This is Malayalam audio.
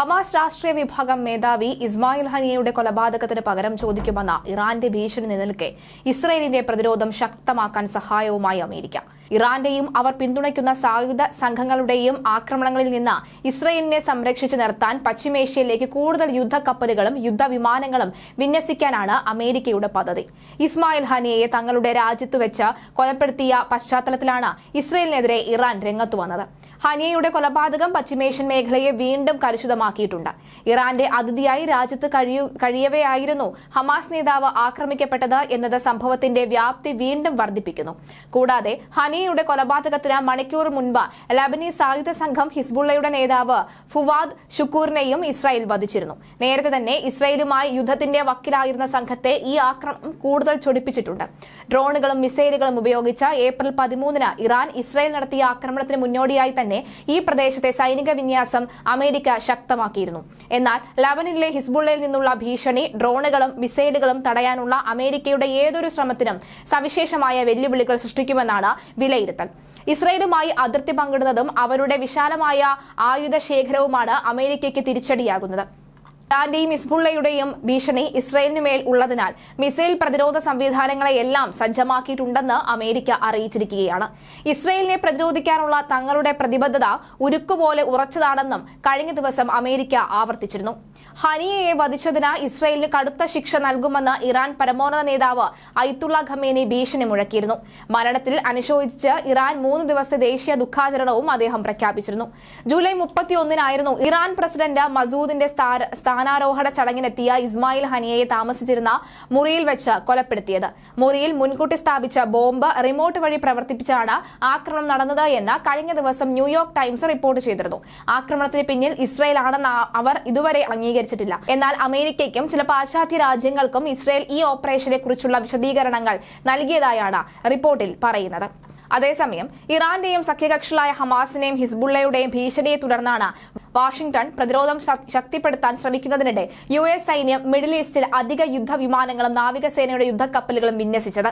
ഹമാസ് രാഷ്ട്രീയ വിഭാഗം മേധാവി ഇസ്മായിൽ ഹനിയയുടെ കൊലപാതകത്തിന് പകരം ചോദിക്കുമെന്ന ഇറാന്റെ ഭീഷണി നിലനിൽക്കെ ഇസ്രയേലിന്റെ പ്രതിരോധം ശക്തമാക്കാൻ സഹായവുമായി അമേരിക്ക. ഇറാന്റെയും അവർ പിന്തുണയ്ക്കുന്ന സായുധ സംഘങ്ങളുടെയും ആക്രമണങ്ങളിൽ നിന്ന് ഇസ്രയേലിനെ സംരക്ഷിച്ചു നിർത്താൻ പശ്ചിമേഷ്യയിലേക്ക് കൂടുതൽ യുദ്ധക്കപ്പലുകളും യുദ്ധവിമാനങ്ങളും വിന്യസിക്കാനാണ് അമേരിക്കയുടെ പദ്ധതി. ഇസ്മായിൽ ഹനിയയെ തങ്ങളുടെ രാജ്യത്ത് വെച്ച് കൊലപ്പെടുത്തിയ പശ്ചാത്തലത്തിലാണ് ഇസ്രയേലിനെതിരെ ഇറാൻ രംഗത്തു വന്നത്. ഹനിയയുടെ കൊലപാതകം പശ്ചിമേഷ്യൻ മേഖലയെ വീണ്ടും കലുഷിതമാക്കിയിട്ടുണ്ട്. ഇറാന്റെ അതിഥിയായി രാജ്യത്ത് കഴിയവെയായിരുന്നു ഹമാസ് നേതാവ് ആക്രമിക്കപ്പെട്ടത് എന്നത് സംഭവത്തിന്റെ വ്യാപ്തി വീണ്ടും വർദ്ധിപ്പിക്കുന്നു. കൂടാതെ ഹനിയയുടെ കൊലപാതകത്തിന് മണിക്കൂർ മുൻപ് ലബനീസ് സായുധ സംഘം ഹിസ്ബുള്ളയുടെ നേതാവ് ഫുവാദ് ഷുക്കൂറിനെയും ഇസ്രായേൽ വധിച്ചിരുന്നു. നേരത്തെ തന്നെ ഇസ്രായേലുമായി യുദ്ധത്തിന്റെ വക്കിലായിരുന്ന സംഘത്തെ ഈ ആക്രമണം കൂടുതൽ ചൊടിപ്പിച്ചിട്ടുണ്ട്. ഡ്രോണുകളും മിസൈലുകളും ഉപയോഗിച്ച് ഏപ്രിൽ 13-ന് ഇറാൻ ഇസ്രായേൽ നടത്തിയ ആക്രമണത്തിന് മുന്നോടിയായി തന്നെ ഈ പ്രദേശത്തെ സൈനിക വിന്യാസം അമേരിക്ക ശക്തമാക്കിയിരുന്നു. എന്നാൽ ലബനനിലെ ഹിസ്ബുള്ളയിൽ നിന്നുള്ള ഭീഷണി, ഡ്രോണുകളും മിസൈലുകളും തടയാനുള്ള അമേരിക്കയുടെ ഏതൊരു ശ്രമത്തിനും സവിശേഷമായ വെല്ലുവിളികൾ സൃഷ്ടിക്കുമെന്നാണ് വിലയിരുത്തൽ. ഇസ്രയേലുമായി അതിർത്തി പങ്കിടുന്നതും അവരുടെ വിശാലമായ ആയുധ ശേഖരവുമാണ് അമേരിക്കയ്ക്ക് തിരിച്ചടിയാകുന്നത്. ഇറാന്റെയും ഹിസ്ബുള്ളയുടെയും ഭീഷണി ഇസ്രയേലിനുമേൽ ഉള്ളതിനാൽ മിസൈൽ പ്രതിരോധ സംവിധാനങ്ങളെയെല്ലാം സജ്ജമാക്കിയിട്ടുണ്ടെന്ന് അമേരിക്ക അറിയിച്ചിരിക്കുകയാണ്. ഇസ്രയേലിനെ പ്രതിരോധിക്കാനുള്ള തങ്ങളുടെ പ്രതിബദ്ധത ഉരുക്കുപോലെ ഉറച്ചതാണെന്നും കഴിഞ്ഞ ദിവസം അമേരിക്ക ആവർത്തിച്ചിരുന്നു. ഹനിയയെ വധിച്ചതിന് ഇസ്രയേലിന് കടുത്ത ശിക്ഷ നൽകുമെന്ന് ഇറാൻ പരമോന്നത നേതാവ് അയത്തുള്ള ഖമേനി ഭീഷണി മുഴക്കിയിരുന്നു. മരണത്തിൽ അനുശോചിച്ച് ഇറാൻ 3 ദിവസത്തെ ദേശീയ ദുഃഖാചരണവും അദ്ദേഹം പ്രഖ്യാപിച്ചിരുന്നു. ജൂലൈ 31-നായിരുന്നു ഇറാൻ പ്രസിഡന്റ് മസൂദിന്റെ സ്ഥാനാരോഹണ ചടങ്ങിനെത്തിയ ഇസ്മായിൽ ഹനിയയെ താമസിച്ചിരുന്ന മുറിയിൽ വെച്ച് കൊലപ്പെടുത്തിയത്. മുറിയിൽ മുൻകൂട്ടി സ്ഥാപിച്ച ബോംബ് റിമോട്ട് വഴി പ്രവർത്തിപ്പിച്ചാണ് ആക്രമണം നടന്നത് എന്ന് കഴിഞ്ഞ ദിവസം ന്യൂയോർക്ക് ടൈംസ് റിപ്പോർട്ട് ചെയ്തിരുന്നു. ആക്രമണത്തിന് പിന്നിൽ ഇസ്രയേൽ ആണെന്ന് അവർ ഇതുവരെ അംഗീകരിച്ചിട്ടില്ല. എന്നാൽ അമേരിക്കയ്ക്കും ചില പാശ്ചാത്യ രാജ്യങ്ങൾക്കും ഇസ്രയേൽ ഈ ഓപ്പറേഷനെ കുറിച്ചുള്ള വിശദീകരണങ്ങൾ നൽകിയതായാണ് റിപ്പോർട്ടിൽ പറയുന്നത്. അതേസമയം ഇറാന്റെയും സഖ്യകക്ഷികളായ ഹമാസിനെയും ഹിസ്ബുള്ളയുടെയും ഭീഷണിയെ തുടർന്നാണ് വാഷിംഗ്ടൺ പ്രതിരോധം ശക്തിപ്പെടുത്താൻ ശ്രമിക്കുന്നതിനിടെ US സൈന്യം മിഡിൽ ഈസ്റ്റിൽ അധിക യുദ്ധവിമാനങ്ങളും നാവികസേനയുടെ യുദ്ധക്കപ്പലുകളും വിന്യസിച്ചത്.